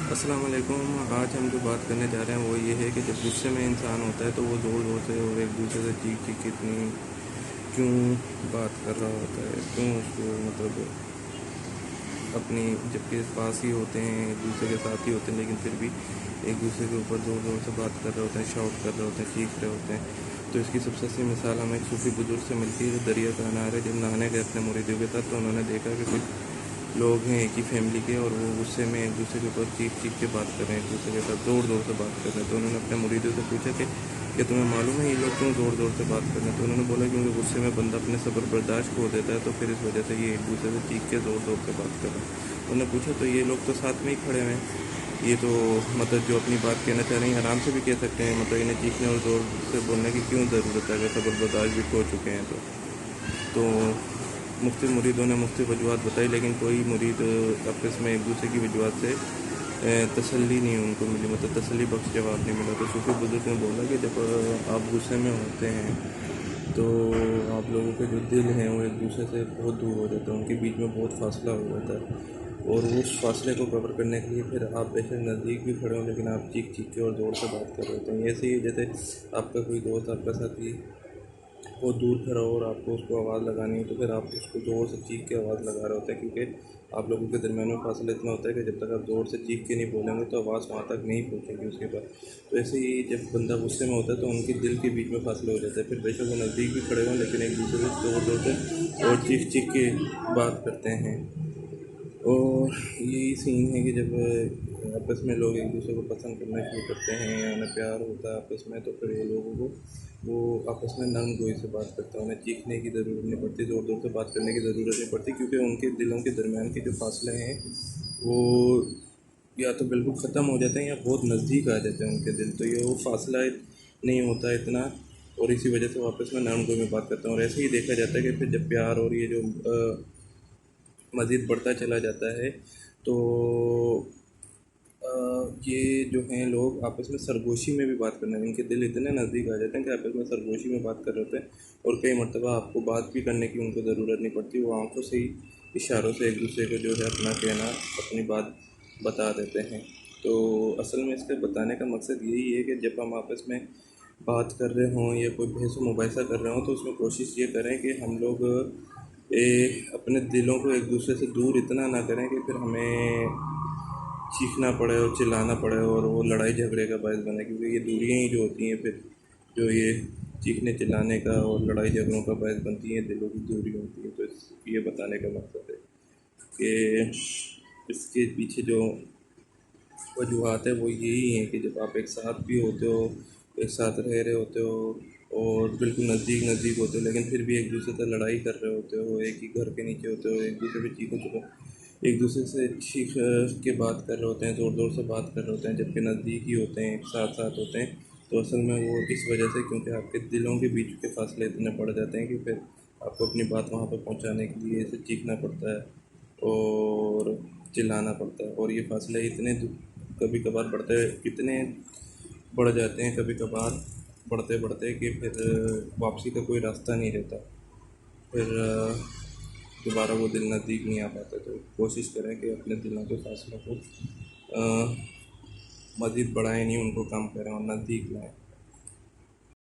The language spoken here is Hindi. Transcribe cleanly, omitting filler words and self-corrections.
अस्सलाम वालेकुम। आज हम जो बात करने जा रहे हैं वो ये है कि जब गुस्से में इंसान होता है तो वो ज़ोर ज़ोर से और एक दूसरे से चीख चीख के इतनी क्यों बात कर रहा होता है, क्यों उसको अपनी जबकि पास ही होते हैं, एक दूसरे के साथ ही होते हैं, लेकिन फिर भी एक दूसरे के ऊपर ज़ोर ज़ोर से बात कर रहे होते हैं, शाउट कर रहे होते हैं, चीख रहे होते हैं। तो इसकी सबसे अच्छी मिसाल हमें एक सूफ़ी बुज़ुर्ग से मिलती है जो दरिया का किनारे जब नहाने गए अपने मुरीदों के साथ, तो उन्होंने देखा कि कुछ लोग हैं एक ही फैमिली के और वो गुस्से में एक दूसरे के ऊपर चीख चीख के बात कर रहे हैं, एक दूसरे के साथ ज़ोर ज़ोर से बात कर रहे हैं। तो उन्होंने अपने मुरीदों से पूछा कि तुम्हें मालूम है ये लोग क्यों ज़ोर ज़ोर से बात कर रहे हैं? तो उन्होंने बोला क्योंकि गुस्से में बंदा अपने सब्र बर्दाश्त खो देता है, तो फिर इस वजह से ये एक दूसरे से चीख के ज़ोर ज़ोर से बात कर रहे हैं। उन्होंने पूछा तो ये लोग तो साथ में ही खड़े हुए हैं, ये तो मतलब जो अपनी बात कहना चाह रहे हैं आराम से भी कह सकते हैं, मतलब इन्हें चीखने और ज़ोर से बोलने की क्यों ज़रूरत है अगर सब्र बर्दाश्त भी खो चुके हैं तो मुख्तलिफ मुरीदों ने मुख्तलिफ वजूहत बताई, लेकिन कोई मुरीद आपस में एक दूसरे की वजूहत से तसल्ली नहीं उनको मिली, मतलब तसल्ली बख्श जवाब नहीं मिला। तो सूफी बुजुर्ग ने बोला कि जब आप गुस्से में होते हैं तो आप लोगों के जो दिल हैं वो एक दूसरे से बहुत दूर हो जाते हैं, उनके बीच में बहुत फासला हो जाता है, और उस फासले को कवर करने के लिए फिर आप बेशक नज़दीक भी खड़े हों लेकिन आप चीख चीख के और ज़ोर से बात कर रहे होते हैं। ऐसे ही जैसे आपका कोई दोस्त, आपका साथी वो दूर खड़ा हो और आपको उसको आवाज़ लगानी है, तो फिर आप उसको ज़ोर से चीख के आवाज़ लगा रहे होते हैं, क्योंकि आप लोगों के दरमियान में फासला इतना होता है कि जब तक आप ज़ोर से चीख के नहीं बोलेंगे तो आवाज़ वहाँ तक नहीं पहुँचेगी उसके पास। तो ऐसे ही जब बंदा गुस्से में होता है तो उनके दिल के बीच में फासले हो जाते हैं, फिर बेशक वो नज़दीक भी खड़े हों लेकिन एक दूसरे से ज़ोर ज़ोर से और चीख चीख के बात करते हैं। और यही सीन है कि जब आपस में लोग एक दूसरे को पसंद करना शुरू करते हैं या उन्हें प्यार होता है आपस में, तो फिर ये लोगों को वो आपस में नम गोई से बात करते हैं, उन्हें चीखने की ज़रूरत नहीं पड़ती, ज़ोर ज़ोर से बात करने की ज़रूरत नहीं पड़ती, क्योंकि उनके दिलों के दरमियान के जो फासले हैं वो या तो बिल्कुल ख़त्म हो जाते हैं या बहुत नज़दीक आ जाते हैं उनके दिल, तो ये वो फासला नहीं होता इतना, और इसी वजह से वो आपस में नरम गोई में बात करते हैं। और ऐसे ही देखा जाता है कि फिर जब प्यार और ये जो मज़ीद बढ़ता चला जाता है तो ये जो हैं लोग आपस में सरगोशी में भी बात करने में इनके दिल इतने नज़दीक आ जाते हैं कि आपस में सरगोशी में बात कर रहे होते हैं, और कई मरतबा आपको बात भी करने की उनको ज़रूरत नहीं पड़ती, वो आंखों से ही इशारों से एक दूसरे को जो है अपना कहना, अपनी बात बता देते हैं। तो असल में इसके बताने का मकसद यही है कि जब हम आपस में बात कर रहे हों या कोई बहस मुबाहिसा कर रहे हों तो उसमें कोशिश ये करें कि हम लोग अपने दिलों को एक दूसरे से दूर इतना ना करें कि फिर हमें चीखना पड़े और चिल्लाना पड़े और वो लड़ाई झगड़े का बायस बने, क्योंकि ये दूरियां ही जो होती हैं फिर जो ये चीखने चिल्लाने का और लड़ाई झगड़ों का बायस बनती हैं, दिलों की दूरी होती है। तो ये बताने का मकसद है कि इसके पीछे जो वजूहत है वो यही है कि जब आप एक साथ भी होते हो, एक साथ रह रहे होते हो और बिल्कुल नज़दीक नज़दीक होते हो, लेकिन फिर भी एक दूसरे से लड़ाई कर रहे होते हो, एक ही घर के नीचे होते हो, एक दूसरे पे चीखो चुको एक दूसरे से चीख के बात कर रहे होते हैं, ज़ोर ज़ोर से बात कर रहे होते हैं, जबकि नज़दीक ही होते हैं, एक साथ साथ होते हैं। तो असल में वो इस वजह से क्योंकि आपके दिलों के बीच के फासले इतने बढ़ जाते हैं कि फिर आपको अपनी बात वहाँ पर पहुँचाने के लिए इसे चीखना पड़ता है और चिल्लाना पड़ता है, और ये फासले इतने कभी कभार बढ़ते इतने बढ़ जाते हैं, कभी कभार बढ़ते बढ़ते कि फिर वापसी का कोई रास्ता नहीं रहता, फिर दोबारा वो दिल नज़दीक नहीं आ पाता। तो कोशिश करें कि अपने दिलों के फासलों को मज़ीद बढ़ाएं नहीं, उनको कम करें और नज़दीक लाएं।